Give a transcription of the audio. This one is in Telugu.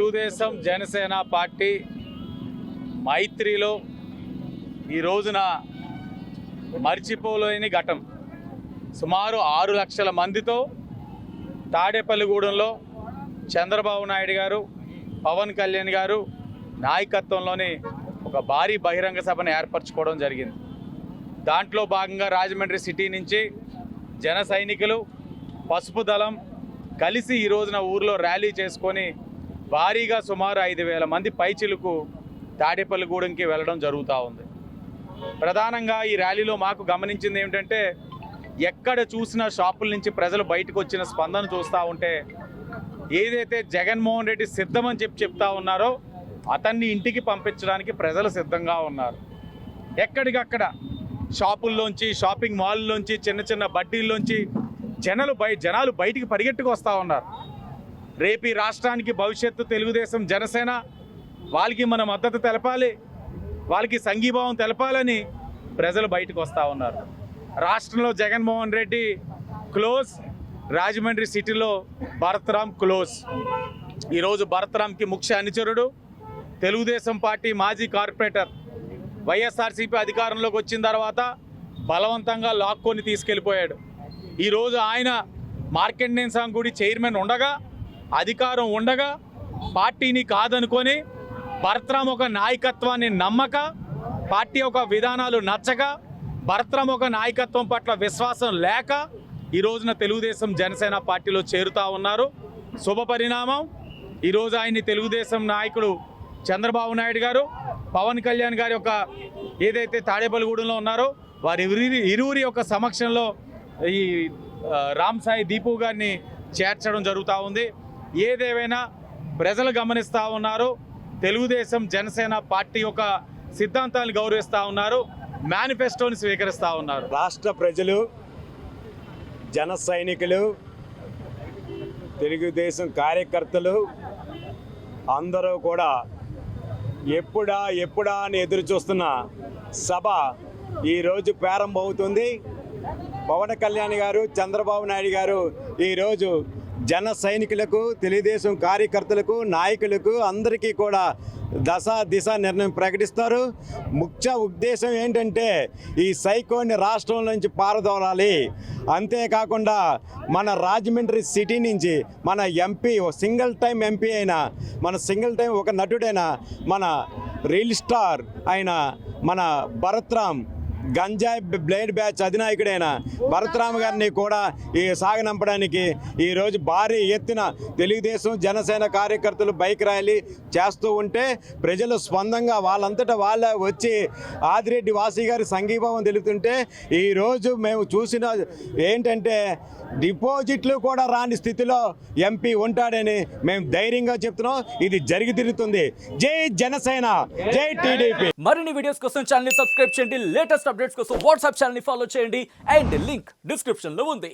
తెలుగుదేశం జనసేన పార్టీ మైత్రిలో ఈ రోజున మర్చిపోలేని ఘటన. సుమారు 6 లక్షల మందితో తాడేపల్లిగూడెంలో చంద్రబాబు నాయుడు గారు, పవన్ కళ్యాణ్ గారు నాయకత్వంలోని ఒక భారీ బహిరంగ సభను ఏర్పరచుకోవడం జరిగింది. దాంట్లో భాగంగా రాజమండ్రి సిటీ నుంచి జన సైనికులు, పసుపు దళం కలిసి ఈ రోజున ఊర్లో ర్యాలీ చేసుకొని భారీగా సుమారు 5,000 మంది పైచిలుకు తాడేపల్లిగూడెంకి వెళ్ళడం జరుగుతూ ఉంది. ప్రధానంగా ఈ ర్యాలీలో మాకు గమనించింది ఏమిటంటే, ఎక్కడ చూసినా షాపుల నుంచి ప్రజలు బయటకు వచ్చిన స్పందన చూస్తూ ఉంటే, ఏదైతే జగన్మోహన్ రెడ్డి సిద్ధమని చెప్తా ఉన్నారో అతన్ని ఇంటికి పంపించడానికి ప్రజలు సిద్ధంగా ఉన్నారు. ఎక్కడికక్కడ షాపుల్లోంచి, షాపింగ్ మాల్లోంచి, చిన్న చిన్న బడ్డీల్లోంచి జనాలు బయటికి పరిగెట్టుకు వస్తూ ఉన్నారు. రేపు ఈ రాష్ట్రానికి భవిష్యత్తు తెలుగుదేశం జనసేన వాళ్ళకి మన మద్దతు తెలపాలి, వాళ్ళకి సంఘీభావం తెలపాలని ప్రజలు బయటకు వస్తూ ఉన్నారు. రాష్ట్రంలో జగన్మోహన్ రెడ్డి క్లోజ్, రాజమండ్రి సిటీలో భరత్రామ్ క్లోజ్. ఈరోజు భరత్రామ్కి ముఖ్య అనుచరుడు తెలుగుదేశం పార్టీ మాజీ కార్పొరేటర్. వైఎస్ఆర్సీపీ అధికారంలోకి వచ్చిన తర్వాత బలవంతంగా లాక్కొని తీసుకెళ్ళిపోయాడు. ఈరోజు ఆయన మార్కండేయ స్వామి గుడి చైర్మన్ ఉండగా, అధికారం ఉండగా పార్టీని కాదనుకొని భరత్రామ్ ఒక నాయకత్వాన్ని నమ్మక, పార్టీ ఒక విధానాలు నచ్చక, భరత్రామ్ ఒక నాయకత్వం పట్ల విశ్వాసం లేక ఈ రోజున తెలుగుదేశం జనసేన పార్టీలో చేరుతూ ఉన్నారు. శుభ పరిణామం. ఈరోజు ఆయన్ని తెలుగుదేశం నాయకుడు చంద్రబాబు నాయుడు గారు, పవన్ కళ్యాణ్ గారి యొక్క ఏదైతే తాడేపల్లిగూడెంలో ఉన్నారో వారి ఇరువురి యొక్క సమక్షంలో ఈ రామ్ సాయి దీపు గారిని చేర్చడం జరుగుతూ ఉంది. ఏదేమైనా ప్రజలు గమనిస్తూ ఉన్నారు, తెలుగుదేశం జనసేన పార్టీ యొక్క సిద్ధాంతాలను గౌరవిస్తూ ఉన్నారు, మేనిఫెస్టోని స్వీకరిస్తూ ఉన్నారు. రాష్ట్ర ప్రజలు, జన సైనికులు, తెలుగుదేశం కార్యకర్తలు అందరూ కూడా ఎప్పుడా అని ఎదురు చూస్తున్న సభ ఈరోజు ప్రారంభమవుతుంది. పవన్ కళ్యాణ్ గారు, చంద్రబాబు నాయుడు గారు ఈరోజు జన సైనికులకు, తెలుగుదేశం కార్యకర్తలకు, నాయకులకు అందరికీ కూడా దిశ నిర్ణయం ప్రకటిస్తారు. ముఖ్య ఉద్దేశం ఏంటంటే ఈ సైకోని రాష్ట్రం నుంచి పారదోలాలి. అంతేకాకుండా మన రాజమండ్రి సిటీ నుంచి మన ఎంపీ, సింగిల్ టైం ఎంపీ అయిన, మన సింగిల్ టైం ఒక నటుడైన, మన రీల్ స్టార్ అయిన మన భరత్రామ్, గంజాయి బ్లేడ్ బ్యాచ్ అధినాయకుడైన భరత్రామ్ గారిని కూడా ఈ సాగనంపడానికి ఈరోజు భారీ ఎత్తున తెలుగుదేశం జనసేన కార్యకర్తలు బైక్ ర్యాలీ చేస్తూ ఉంటే ప్రజలు స్పందంగా వాళ్ళంతటా వాళ్ళే వచ్చి ఆదిరెడ్డి వాసి గారి సంఘీభావం తెలుపుతుంటే ఈరోజు మేము చూసిన ఏంటంటే డిపాజిట్లు కూడా రాని స్థితిలో ఎంపీ ఉంటాడని మేము ధైర్యంగా చెప్తున్నాం. ఇది జరిగి తిరుగుతుంది. జై జనసేన, జై టీడీపీ. మరిన్ని వీడియోస్ కోసం ఛానల్ ని సబ్స్క్రైబ్ చేయండి. లేటెస్ట్ అప్డేట్స్ కోసం వాట్సాప్ ఛానల్ ని ఫాలో చేయండి. అండ్ లింక్ డిస్క్రిప్షన్ లో ఉంది.